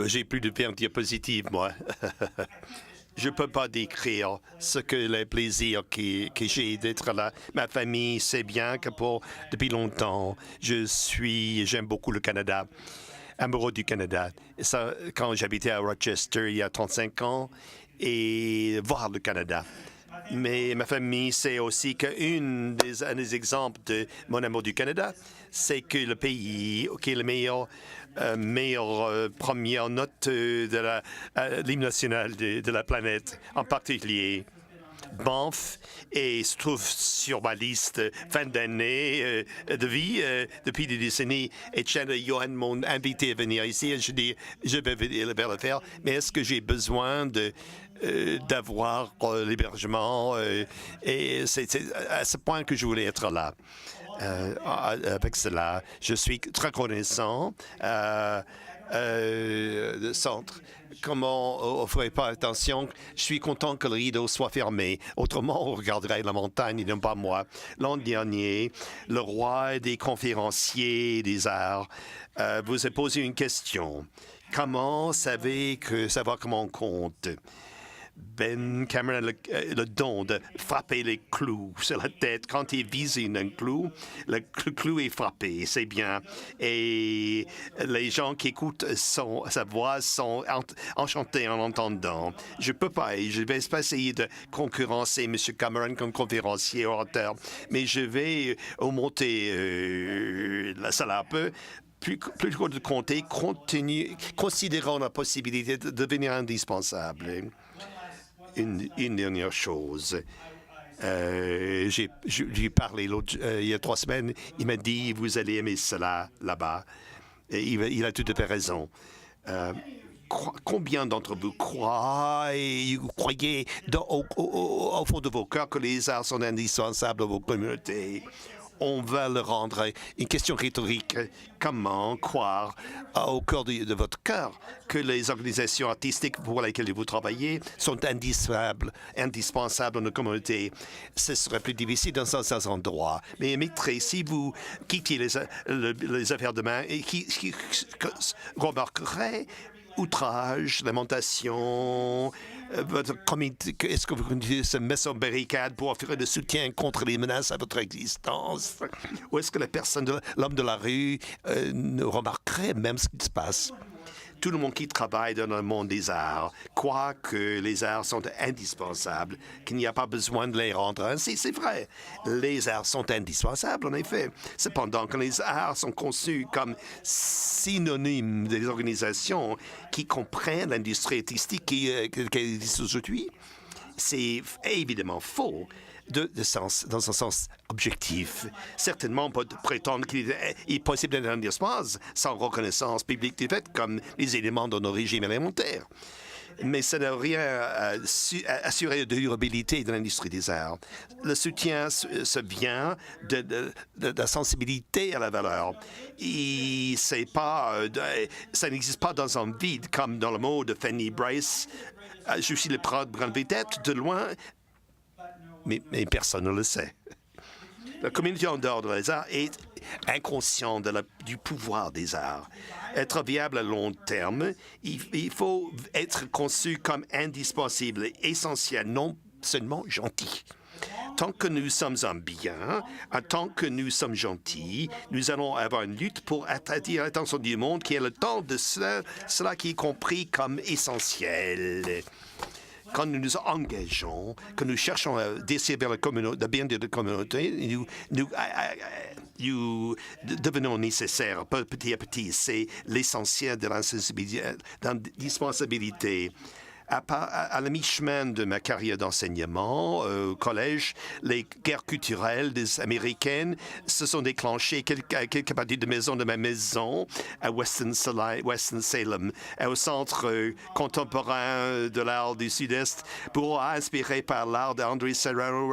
J'ai plus de diapositives, moi. Je ne peux pas décrire ce que le plaisir que j'ai d'être là. Ma famille sait bien que depuis longtemps, j'aime beaucoup le Canada, amoureux du Canada. Ça, quand j'habitais à Rochester il y a 35 ans, et voir le Canada. Mais ma famille sait aussi un des exemples de mon amour du Canada, c'est que le pays qui est le meilleure première note de l'hymne national de la planète, en particulier Banff, et se trouve sur ma liste fin d'année de vie depuis des décennies. Et Chen et Johan m'ont invité à venir ici et je dis, je vais le faire, mais est-ce que j'ai besoin d'avoir l'hébergement et c'est à ce point que je voulais être là. Avec cela, je suis très reconnaissant de centre. Comment on ne ferait pas attention? Je suis content que le rideau soit fermé. Autrement, on regarderait la montagne et non pas moi. L'an dernier, le roi des conférenciers des arts vous a posé une question. Comment savoir comment on compte? Ben Cameron a le don de frapper les clous sur la tête. Quand il vise un clou, le clou est frappé, c'est bien. Et les gens qui écoutent sa voix sont enchantés en l'entendant. Je peux pas, je vais pas essayer de concurrencer M. Cameron comme conférencier orateur, mais je vais augmenter la salle un peu. Plus que de compter, considérant la possibilité de devenir indispensable. Une dernière chose. J'ai parlé il y a 3 semaines. Il m'a dit, vous allez aimer cela là-bas. Et il a tout à fait raison. Combien d'entre vous croyez au fond de vos cœurs que les arts sont indispensables à vos communautés? On va le rendre une question rhétorique. Comment croire au cœur de votre cœur que les organisations artistiques pour lesquelles vous travaillez sont indispensables dans nos communautés? Ce serait plus difficile dans certains endroits. Mais Maître, si vous quittez les affaires de main, qui remarquerait outrage, lamentation, est-ce que vous continuez se mettre en barricade pour offrir de soutien contre les menaces à votre existence? Ou est-ce que l'homme de la rue ne remarquerait même ce qui se passe? Tout le monde qui travaille dans le monde des arts croit que les arts sont indispensables, qu'il n'y a pas besoin de les rendre ainsi. C'est vrai, les arts sont indispensables, en effet. Cependant, quand les arts sont conçus comme synonymes des organisations qui comprennent l'industrie artistique qui existe aujourd'hui, c'est évidemment faux. Dans un sens objectif. Certainement, on peut prétendre qu'il est possible d'être indispensable sans reconnaissance publique des faits comme les éléments de nos régimes élémentaires. Mais ça n'a rien assuré de durabilité de l'industrie des arts. Le soutien se vient de la sensibilité à la valeur. Ça n'existe pas dans un vide, comme dans le mot de Fanny Bryce. Je suis le prendre tête de loin, mais personne ne le sait. La communauté en dehors des arts est inconsciente du pouvoir des arts. Être viable à long terme, il faut être conçu comme indispensable, essentiel, non seulement gentil. Tant que nous sommes un bien, tant que nous sommes gentils, nous allons avoir une lutte pour attirer l'attention du monde qui est le temps de cela qui est compris comme essentiel. Quand nous nous engageons, que nous cherchons à desservir le bien de la communauté, nous devenons nécessaires petit à petit. C'est l'essentiel de l'indispensabilité. À la mi-chemin de ma carrière d'enseignement au collège, les guerres culturelles des Américaines se sont déclenchées à quelques parties de ma maison à Winston-Salem, au Centre contemporain de l'art du Sud-Est, pour inspiré par l'art d'André Serrano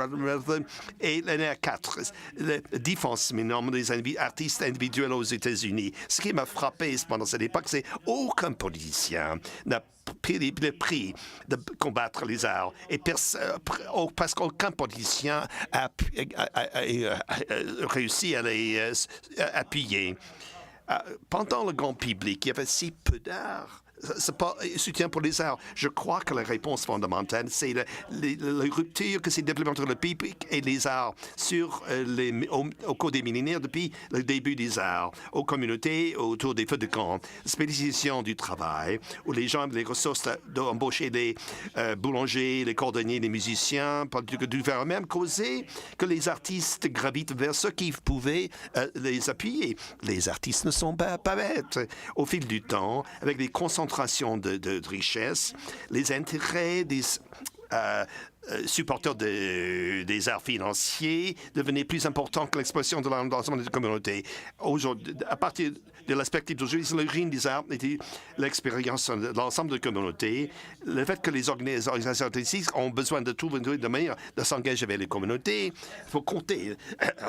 et l'année 4, le défense des artistes individuels aux États-Unis. Ce qui m'a frappé pendant cette époque, c'est qu'aucun politicien n'a le prix de combattre les arts et parce qu'aucun politicien a réussi à les appuyer. Pendant le grand public, il y avait si peu d'art soutien pour les arts. Je crois que la réponse fondamentale, c'est la rupture que s'est développée entre le public et les arts au cours des millénaires depuis le début des arts, aux communautés autour des feux de camp, spécialisation du travail, où les gens avaient les ressources d'embaucher les boulangers, les cordonniers, les musiciens, de faire eux-mêmes, causer que les artistes gravitent vers ceux qui pouvaient les appuyer. Les artistes ne sont pas bêtes. Au fil du temps, avec les concentrations de richesses, les intérêts des supporters des arts financiers devenaient plus importants que l'expression de l'ensemble des communautés. Aujourd'hui, à partir de l'aspect d'aujourd'hui, l'origine des arts était l'expérience de l'ensemble des communautés. Le fait que les organisations artistiques ont besoin de trouver une manière de s'engager avec les communautés, il faut compter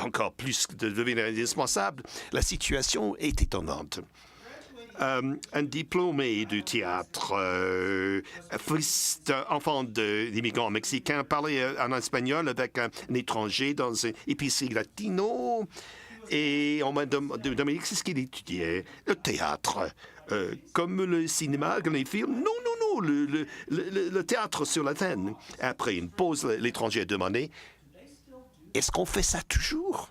encore plus de devenir indispensable. La situation est étonnante. Un diplômé du théâtre, fils d'enfant d'immigrants mexicains, parlait en espagnol avec un étranger dans une épicerie latino. Et on m'a demandé ce qu'il étudiait. Le théâtre. Comme le cinéma, comme les films. Non, le théâtre sur la scène. Après une pause, l'étranger a demandé, est-ce qu'on fait ça toujours?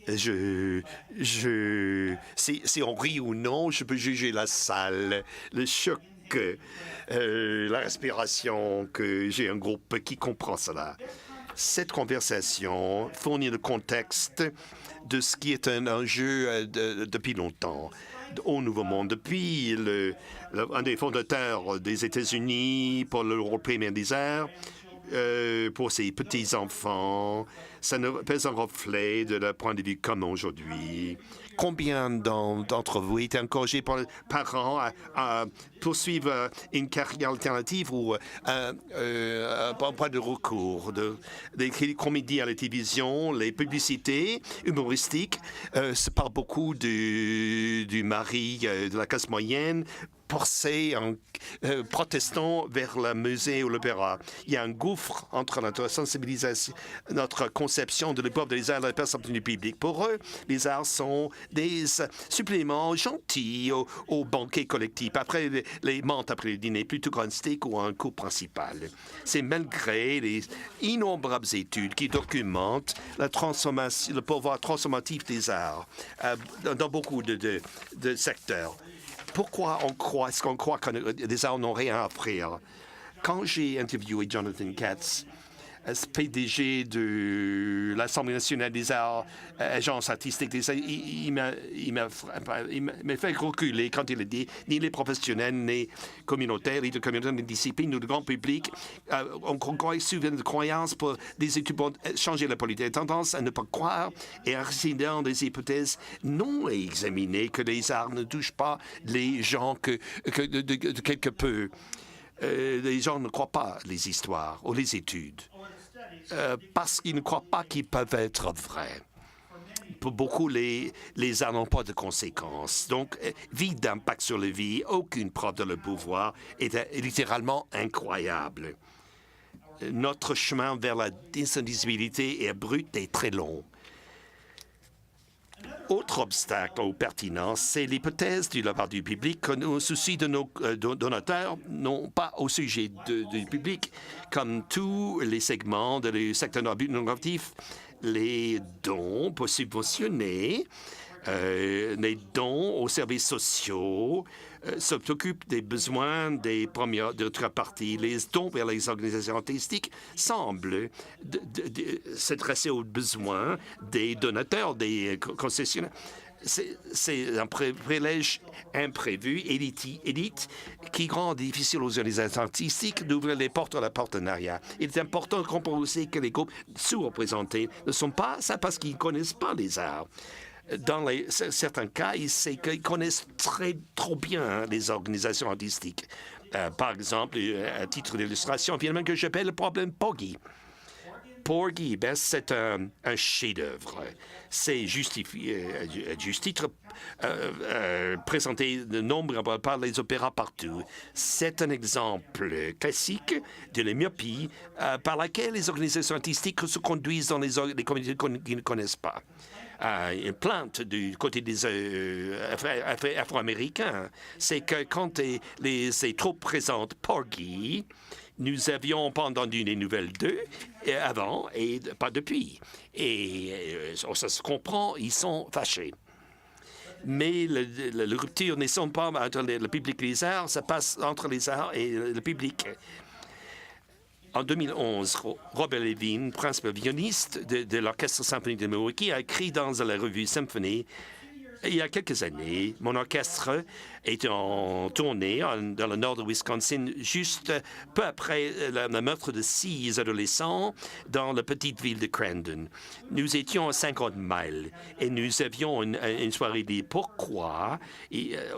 Si on rit ou non, je peux juger la salle, le choc, la respiration, que j'ai un groupe qui comprend cela. Cette conversation fournit le contexte de ce qui est un enjeu depuis longtemps au Nouveau Monde. Depuis un des fondateurs des États-Unis pour le rôle primaire des arts, pour ses petits-enfants, ça ne pas un reflet de leur point de vue commun aujourd'hui. Combien d'entre vous étaient encouragés par les parents à poursuivre une carrière alternative ou un point de recours? Des comédies à la télévision, les publicités humoristiques se parle beaucoup du mari de la classe moyenne, poussé en protestant vers le musée ou l'opéra. Il y a un gouffre entre notre sensibilisation, notre conception de l'épreuve des arts et la perception du public. Pour eux, les arts sont des suppléments gentils au banquet collectif, après les menthes après le dîner, plutôt qu'un steak ou un cours principal. C'est malgré les innombrables études qui documentent la transformation, le pouvoir transformatif des arts dans beaucoup de secteurs. Pourquoi est-ce qu'on croit que les arts n'ont rien à offrir? Quand j'ai interviewé Jonathan Katz, PDG de l'Assemblée nationale des arts, agence artistique des arts, il m'a fait reculer quand il a dit ni les professionnels, ni communautaires, ni de communautés, ni disciplines, ni le grand public ont souvent de croyances pour des études pour changer la politique. Tendance à ne pas croire et à rester dans des hypothèses non examinées que les arts ne touchent pas les gens que de quelque peu. Les gens ne croient pas les histoires ou les études parce qu'ils ne croient pas qu'ils peuvent être vrais. Pour beaucoup, les arts n'ont pas de conséquences. Donc, vide d'impact sur la vie, aucune preuve de le pouvoir est littéralement incroyable. Notre chemin vers la désinvisibilité est brut et très long. Autre obstacle aux pertinences, c'est l'hypothèse de la part du public que nos soucis de nos donateurs n'ont pas au sujet du public. Comme tous les segments du secteur non lucratif, les dons pour subventionner, les dons aux services sociaux s'occupent des besoins des premières d'autres parties. Les dons vers les organisations artistiques semblent s'adresser aux besoins des donateurs, des concessionnaires. C'est un privilège imprévu, élite, qui rend difficile aux organisations artistiques d'ouvrir les portes à la partenariat. Il est important de comprendre aussi que les groupes sous-représentés ne sont pas ça parce qu'ils ne connaissent pas les arts. Dans certains cas, ils connaissent trop bien les organisations artistiques. Par exemple, à titre d'illustration, un phénomène que j'appelle le problème Porgy. Porgy, c'est un chef-d'œuvre. C'est justifié, à juste titre, présenté de nombre par les opéras partout. C'est un exemple classique de la myopie par laquelle les organisations artistiques se conduisent dans les communautés qu'ils ne connaissent pas. une plainte du côté des Afro-Américains, c'est que quand ces troupes présentent Porgy, nous avions pas entendu les nouvelles d'eux avant et pas depuis. Et ça se comprend, ils sont fâchés. Mais la rupture ne sont pas entre le public et les arts, ça passe entre les arts et le public. En 2011, Robert Levine, principal violoniste de l'Orchestre symphonique de Milwaukee, a écrit dans la revue Symphony, il y a quelques années, mon orchestre était en tournée dans le nord de Wisconsin, juste peu après le meurtre de 6 adolescents dans la petite ville de Crandon. Nous étions à 50 miles et nous avions une soirée de pourquoi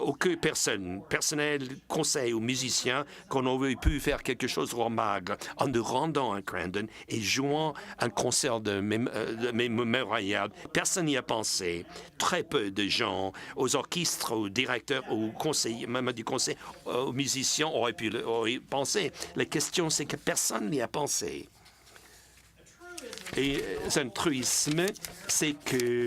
aucun personnel, conseil aux musiciens qu'on aurait pu faire quelque chose de remarquable en nous rendant à Crandon et jouant un concert de mémorial. Personne n'y a pensé. Très peu de gens, aux orchestres, aux directeurs, aux conseillers, même du conseil, aux musiciens auraient pu penser. La question, c'est que personne n'y a pensé. Et un truisme, c'est que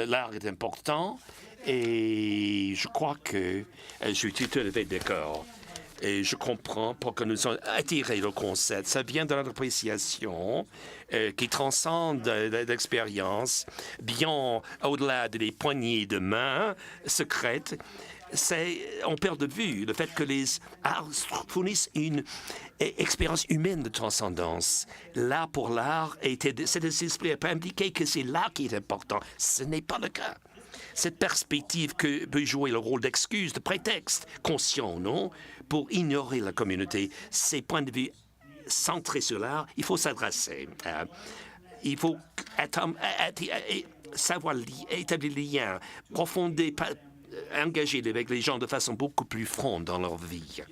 l'art est important et je crois que je suis tout à fait d'accord. Et je comprends pourquoi nous avons attiré le concept. Ça vient de notre appréciation qui transcende l'expérience, bien au-delà des poignées de main secrètes. On perd de vue le fait que les arts fournissent une expérience humaine de transcendance. L'art pour l'art, cet esprit n'a pas impliqué que c'est l'art qui est important. Ce n'est pas le cas. Cette perspective peut jouer le rôle d'excuse, de prétexte, conscient ou non, pour ignorer la communauté. Ces points de vue centrés sur l'art, il faut s'adresser. Il faut savoir établir des liens, engager avec les gens de façon beaucoup plus franche dans leur vie.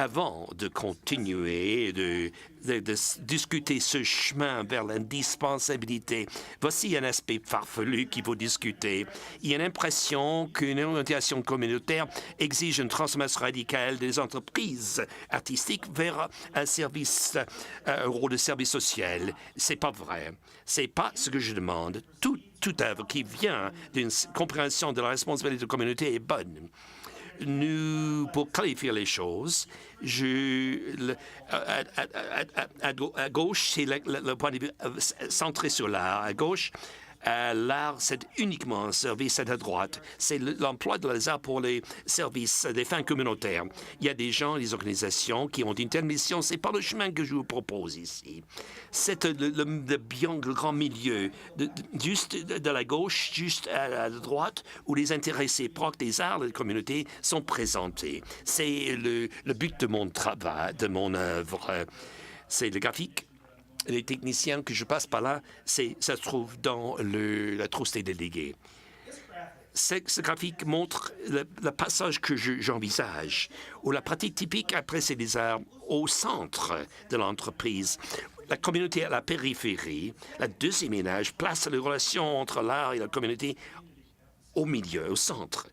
Avant de continuer de discuter ce chemin vers l'indispensabilité, voici un aspect farfelu qu'il faut discuter. Il y a l'impression qu'une orientation communautaire exige une transformation radicale des entreprises artistiques vers un rôle de service social. C'est pas vrai. C'est pas ce que je demande. Toute œuvre qui vient d'une compréhension de la responsabilité de la communauté est bonne. Pour clarifier les choses, à gauche, c'est le point de vue centré sur l'art. À gauche, l'art, c'est uniquement un service. À droite, c'est l'emploi de les arts pour les services des fins communautaires. Il y a des gens, des organisations qui ont une telle mission. C'est pas le chemin que je vous propose ici. C'est le grand milieu, juste de la gauche, juste à la droite, où les intéressés proches des arts, des communautés, sont présentés. C'est le but de mon travail, de mon œuvre. C'est le graphique. Les techniciens que je passe par là, ça se trouve dans la trousse des délégués. Ce graphique montre le passage que j'envisage, où la pratique typique après c'est les arts au centre de l'entreprise. La communauté à la périphérie, la deuxième image place les relations entre l'art et la communauté au milieu, au centre.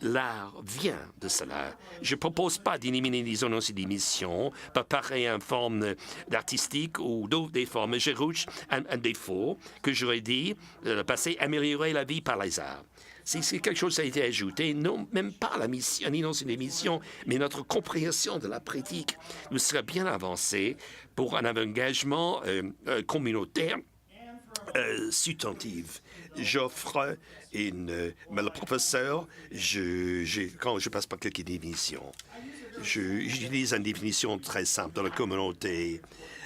L'art vient de cela. Je ne propose pas d'éliminer les zones aussi d'émission, préparer une forme d'artistique ou d'autres des formes. Je rouge un défaut que j'aurais dit, le passé, améliorer la vie par les arts. Si quelque chose a été ajouté, non, même pas la mission, ni dans une émission, mais notre compréhension de la pratique nous serait bien avancée pour un engagement communautaire substantive. J'offre le professeur, quand je passe par quelques définitions, j'utilise une définition très simple dans la communauté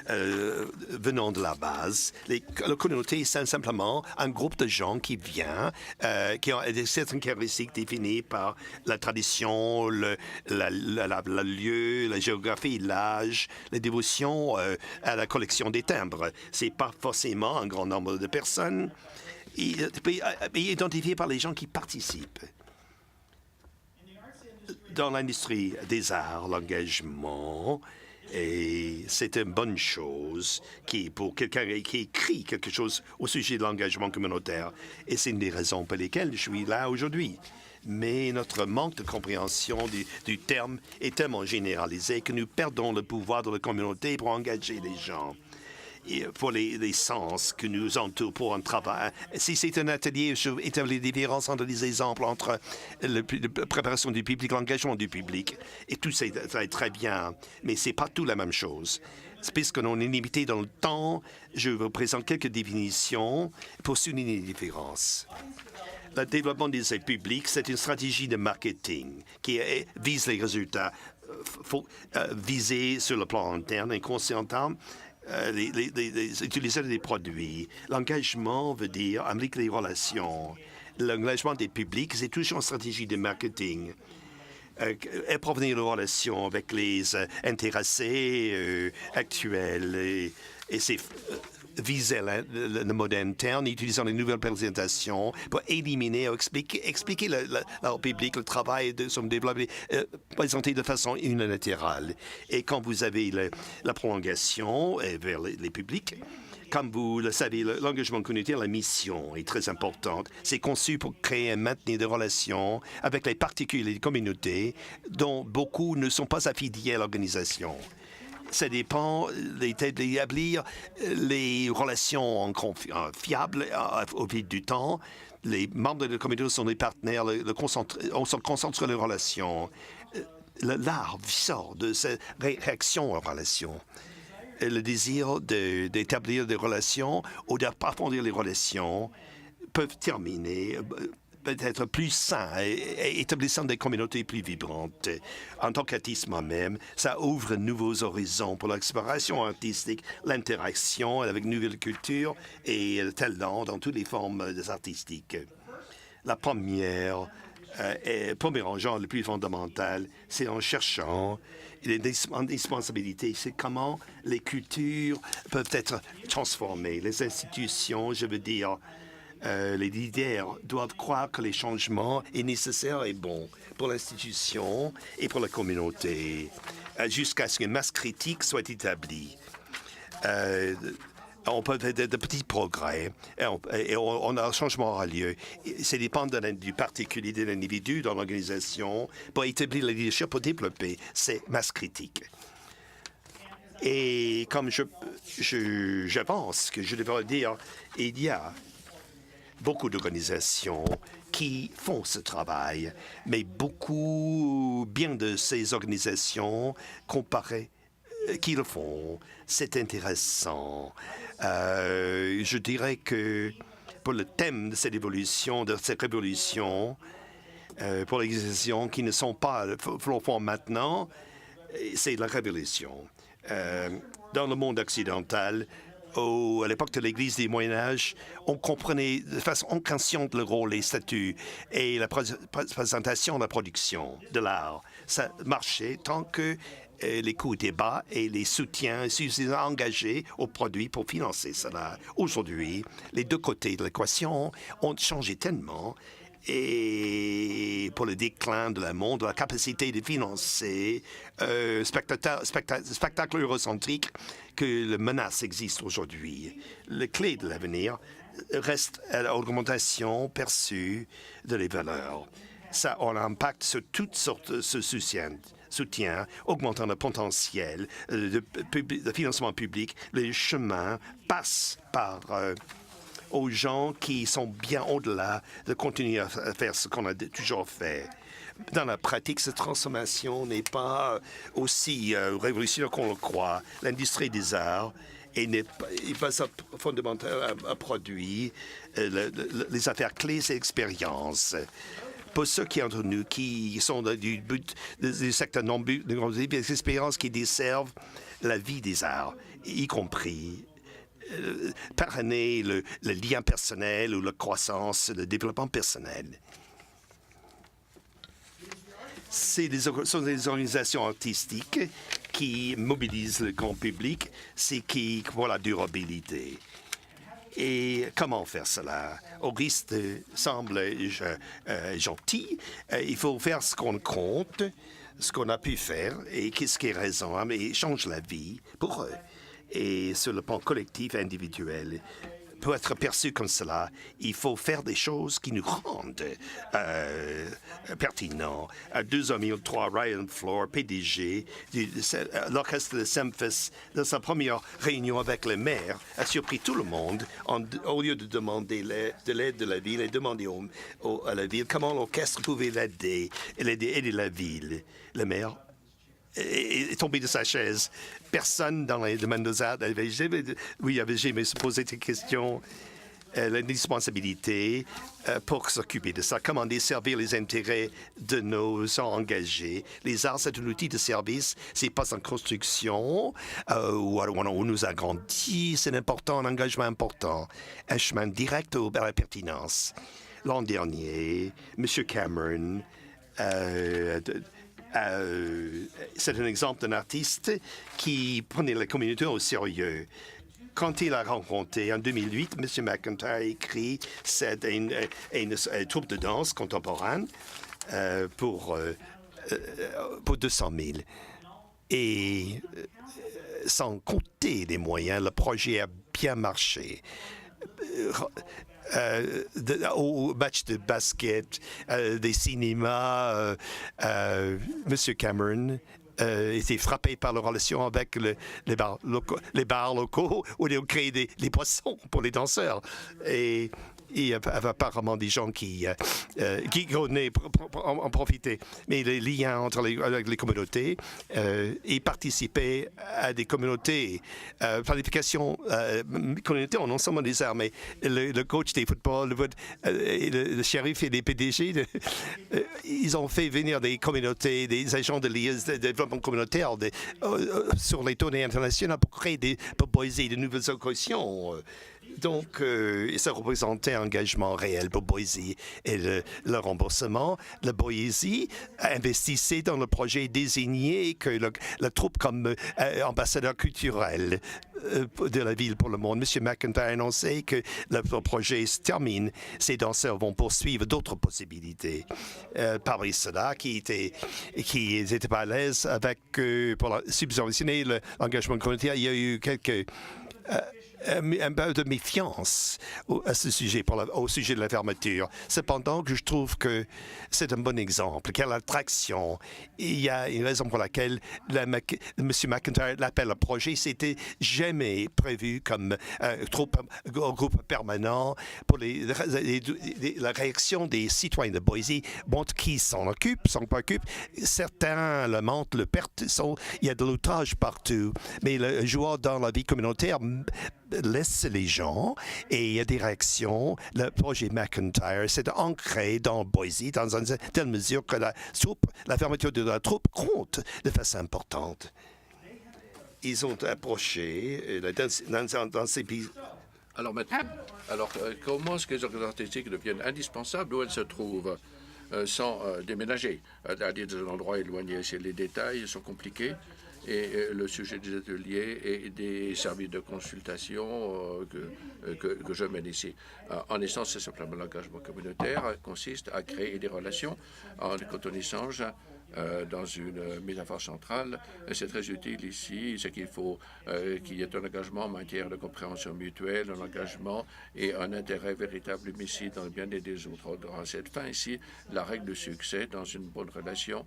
venant de la base. La communauté, c'est simplement un groupe de gens qui vient, qui ont certaines caractéristiques définies par la tradition, le lieu, la géographie, l'âge, la dévotion à la collection des timbres. C'est pas forcément un grand nombre de personnes. Identifié par les gens qui participent. Dans l'industrie des arts, l'engagement, et c'est une bonne chose pour quelqu'un qui écrit quelque chose au sujet de l'engagement communautaire. Et c'est une des raisons pour lesquelles je suis là aujourd'hui. Mais notre manque de compréhension du terme est tellement généralisé que nous perdons le pouvoir de la communauté pour engager les gens. pour les sens que nous entourent pour un travail. Si c'est un atelier, je établis les différences entre les exemples entre la préparation du public, l'engagement du public, et tout ça est très bien, mais c'est pas tout la même chose. Puisqu'on est limité dans le temps, je vous présente quelques définitions pour souligner les différences. Le développement des aides publiques, c'est une stratégie de marketing qui vise les résultats, viser sur le plan interne et consentant les utilisateurs des produits. L'engagement veut dire implique les relations. L'engagement des publics, c'est toujours une stratégie de marketing. Provenir de relations avec les intéressés actuels et c'est viser le mode interne, utilisant les nouvelles présentations pour éliminer ou expliquer au public le travail de son développement présenté de façon unilatérale. Et quand vous avez la prolongation vers les publics, comme vous le savez, l'engagement communautaire, la mission est très importante. C'est conçu pour créer et maintenir des relations avec les particuliers et les communautés dont beaucoup ne sont pas affiliés à l'organisation. Ça dépend d'établir les relations fiables au fil du temps. Les membres de la communauté sont des partenaires, on se concentre sur les relations. L'art sort de cette réaction aux relations. Le désir d'établir des relations ou d'approfondir les relations peuvent terminer, peut-être plus sains et établissant des communautés plus vibrantes. En tant qu'artiste moi-même, ça ouvre de nouveaux horizons pour l'exploration artistique, l'interaction avec nouvelles cultures et le talent dans toutes les formes artistiques. La première genre le plus fondamental, c'est en cherchant l'indispensabilité, c'est comment les cultures peuvent être transformées. Les institutions, je veux dire, les leaders doivent croire que les changements est nécessaire et bon pour l'institution et pour la communauté, jusqu'à ce qu'une masse critique soit établie. On peut faire de petits progrès et un changement aura lieu. Ça dépend du particulier de l'individu dans l'organisation pour établir le leadership, pour développer ces masses critiques. Et comme j'avance, que je devrais dire, il y a beaucoup d'organisations qui font ce travail, mais beaucoup bien de ces organisations comparées qui le font. C'est intéressant. Je dirais que pour le thème de cette évolution, de cette révolution, pour les organisations qui ne sont pas le fond maintenant, c'est la révolution. Dans le monde occidental, à l'époque de l'Église du Moyen-Âge, on comprenait de façon inconsciente le rôle, les statuts et la présentation de la production de l'art. Ça marchait tant que les coûts étaient bas et les soutiens suffisamment engagés aux produits pour financer cela. Aujourd'hui, les deux côtés de l'équation ont changé tellement et pour le déclin de la monde, de la capacité de financer spectacle eurocentrique, que la menace existe aujourd'hui. La clé de l'avenir reste à l'augmentation perçue de les valeurs. Ça a un impact sur toutes sortes de soutien, augmentant le potentiel de financement public. Les chemins passent par aux gens qui sont bien au-delà de continuer à faire ce qu'on a toujours fait. Dans la pratique, cette transformation n'est pas aussi révolutionnaire qu'on le croit. L'industrie des arts n'est pas fondamentale à produire. Les affaires clés, c'est l'expérience. Pour ceux qui entre nous, qui sont du secteur non-but, des expériences qui desservent la vie des arts, y compris parrainer le lien personnel ou la croissance, le développement personnel. sont des organisations artistiques qui mobilisent le grand public, c'est qui pour la durabilité. Et comment faire cela? Auguste semble gentil. Il faut faire ce qu'on compte, ce qu'on a pu faire et qu'est-ce qui est raisonnable et change la vie pour eux. Et sur le plan collectif et individuel, peut être perçu comme cela. Il faut faire des choses qui nous rendent pertinents. 2 2003, Ryan Floor, PDG, l'orchestre de Memphis, dans sa première réunion avec le maire, a surpris tout le monde au lieu de demander de l'aide de la ville et demander à la ville comment l'orchestre pouvait aider la ville. Le maire est tombé de sa chaise. Personne dans les domaines des arts avait jamais posé ces questions. L'indispensabilité pour s'occuper de ça, comment desservir les intérêts de nos gens engagés. Les arts, c'est un outil de service, c'est pas en construction où on nous a grandi, c'est un engagement important, un chemin direct à la pertinence. L'an dernier, M. Cameron c'est un exemple d'un artiste qui prenait la communauté au sérieux. Quand il a rencontré en 2008, M. McIntyre a écrit une troupe de danse contemporaine pour 200 000. Et sans compter les moyens, le projet a bien marché. Au match de basket, des cinémas, M. Cameron était frappé par la relation avec les bars locaux où ils ont créé des boissons pour les danseurs. Et il y avait apparemment des gens qui en profitaient. Mais les liens entre les communautés, et participer à des communautés, planification communautaire en ensemble des armées. Le coach des footballs, le shérif et les PDG, ils ont fait venir des communautés, des agents de développement communautaire sur les tournées internationales pour créer pour Boise de nouvelles occasions. Donc, ça représentait un engagement réel pour Boise et le remboursement. Le Boise investissait dans le projet désigné que la troupe comme ambassadeur culturel de la ville pour le monde. M. McIntyre a annoncé que le projet se termine. Ces danseurs vont poursuivre d'autres possibilités. Parmi ceux-là qui étaient pas à l'aise avec pour subventionner l'engagement communautaire, il y a eu quelques un peu de méfiance à ce sujet, au sujet de la fermeture. Cependant, je trouve que c'est un bon exemple. Quelle attraction. Il y a une raison pour laquelle M. McIntyre l'appelle le projet. C'était jamais prévu comme groupe permanent. Pour la réaction des citoyens de Boise montre qui s'en préoccupent. Certains le mentent, le perdent. Il y a de l'outrage partout. Mais le joueur dans la vie communautaire laisse les gens et il y a des réactions. Le projet McIntyre, c'est ancré dans Boise dans une telle mesure que la fermeture de la troupe compte de façon importante. Ils ont approché dans ces pays. Alors maintenant, comment est-ce que les organisations artistiques deviennent indispensables où elles se trouvent sans déménager, c'est-à-dire des endroits éloignés? Les détails sont compliqués. Et le sujet des ateliers et des services de consultation que je mène ici. En essence, c'est simplement l'engagement communautaire consiste à créer des relations quand on échange dans une métaphore centrale. C'est très utile ici. C'est qu'il faut qu'il y ait un engagement en matière de compréhension mutuelle, un engagement et un intérêt véritable ici dans le bien-être des autres. À cette fin ici, la règle de succès dans une bonne relation,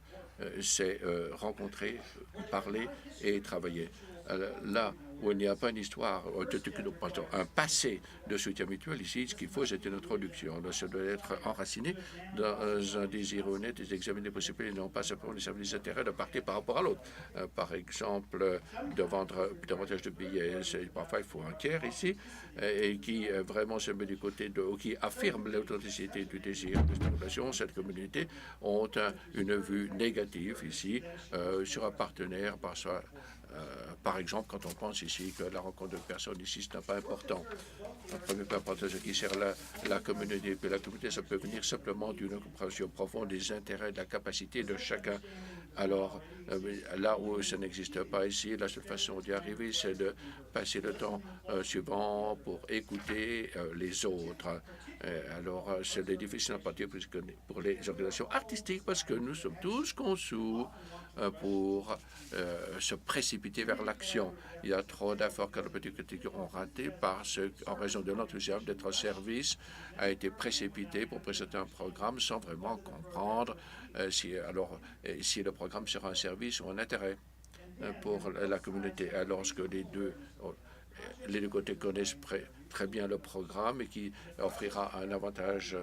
c'est rencontrer, parler et travailler. Là où il n'y a pas une histoire, un passé de soutien mutuel, ici, ce qu'il faut, c'est une introduction. Ça doit être enraciné dans un désir honnête d'examiner les possibilités et non pas simplement les services d'intérêt de partir par rapport à l'autre. Par exemple, de vendre davantage de billets. Parfois, il faut un tiers ici, et qui vraiment se met du côté qui affirme l'authenticité du désir de cette relation. Cette communauté ont une vue négative ici sur un partenaire par exemple, quand on pense ici que la rencontre de personnes ici, ce n'est pas important. Le premier pas important, ce qui sert la communauté. Puis la communauté, ça peut venir simplement d'une compréhension profonde des intérêts, de la capacité de chacun. Alors, là où ça n'existe pas ici, la seule façon d'y arriver, c'est de passer le temps suivant pour écouter les autres. Alors, c'est difficile en particulier pour les organisations artistiques parce que nous sommes tous conçus pour se précipiter vers l'action. Il y a trop d'efforts que les petites critiques ont ratés parce qu'en raison de l'enthousiasme d'être au service a été précipité pour présenter un programme sans vraiment comprendre si le programme sera un service ou un intérêt pour la communauté. Alors que les deux côtés connaissent très bien le programme et qui offrira un avantage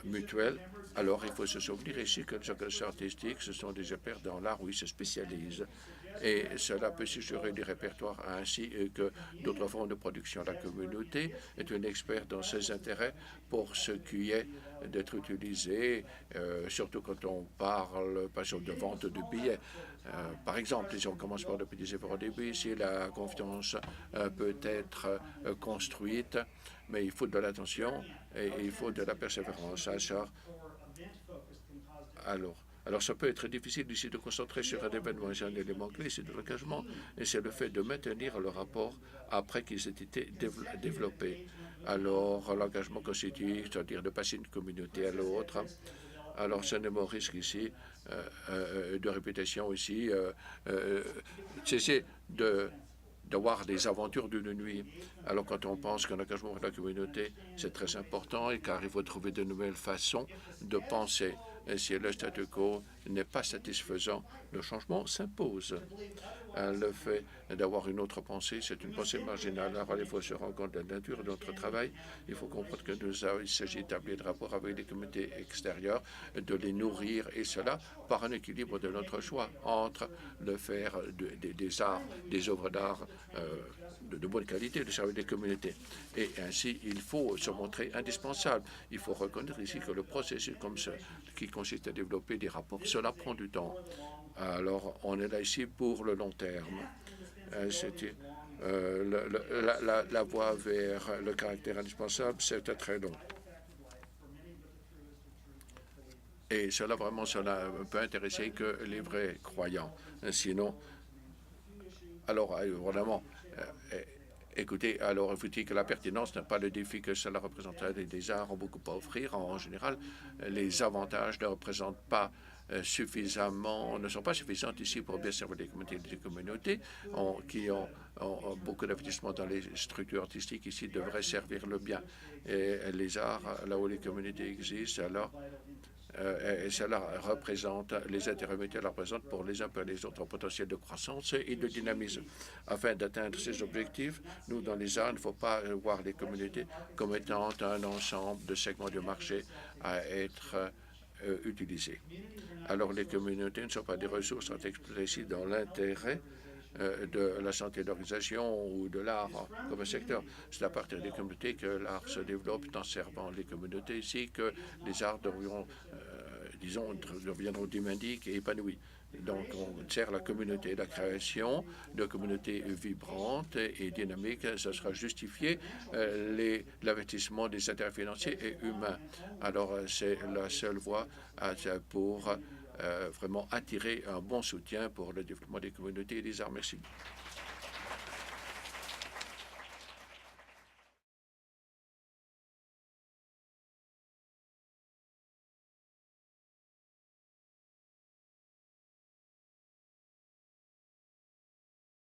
mutuel. Alors, il faut se souvenir ici que les organisations artistiques, ce sont des experts dans l'art où ils se spécialisent. Et cela peut suggérer des répertoires ainsi que d'autres formes de production. La communauté est un expert dans ses intérêts pour ce qui est d'être utilisé, surtout quand on parle, par exemple, de vente de billets. Par exemple, si on commence par le petit effort au début, si la confiance peut être construite, mais il faut de l'attention et il faut de la persévérance. Alors, ça peut être difficile ici de concentrer sur un événement. C'est un élément clé, c'est de l'engagement, et c'est le fait de maintenir le rapport après qu'ils aient été développés. Alors, l'engagement constitue, c'est-à-dire de passer d'une communauté à l'autre. Alors, c'est un élément risque ici, de réputation ici. C'est d'avoir des aventures d'une nuit. Alors, quand on pense qu'un engagement pour la communauté, c'est très important, et car il faut trouver de nouvelles façons de penser. Et si le statu quo n'est pas satisfaisant, le changement s'impose. Le fait d'avoir une autre pensée, c'est une pensée marginale. Alors, il faut se rendre compte de la nature de notre travail. Il faut comprendre que il s'agit d'établir des rapports avec les communautés extérieures, de les nourrir, et cela par un équilibre de notre choix entre le faire des arts, des œuvres d'art de bonne qualité, de servir des communautés. Et ainsi, il faut se montrer indispensable. Il faut reconnaître ici que le processus comme ce qui consiste à développer des rapports, cela prend du temps. Alors, on est là ici pour le long terme. C'était la voie vers le caractère indispensable, c'était très long. Et cela, vraiment, cela peut intéresser que les vrais croyants. Sinon, alors, vraiment, écoutez, alors il faut dire que la pertinence n'est pas le défi que cela représente. Les arts ont beaucoup à offrir. En général, les avantages ne représentent pas ne sont pas suffisants ici pour bien servir les communautés qui ont beaucoup d'investissement dans les structures artistiques ici devraient servir le bien. Et les arts, là où les communautés existent, alors et cela représente, les intérêts mutuels représentent pour les uns et les autres un potentiel de croissance et de dynamisme. Afin d'atteindre ces objectifs, nous, dans les arts, il ne faut pas voir les communautés comme étant un ensemble de segments de marché à être utilisés. Alors, les communautés ne sont pas des ressources à exploiter ici dans l'intérêt de la santé de l'organisation ou de l'art comme un secteur. C'est à partir des communautés que l'art se développe en servant les communautés ici que les arts deviendront dynamiques et épanouis. Donc, on sert la communauté. La création de communautés vibrantes et dynamiques, ce sera justifié l'investissement des intérêts financiers et humains. Alors, c'est la seule voie pour vraiment attirer un bon soutien pour le développement des communautés et des arts. Merci.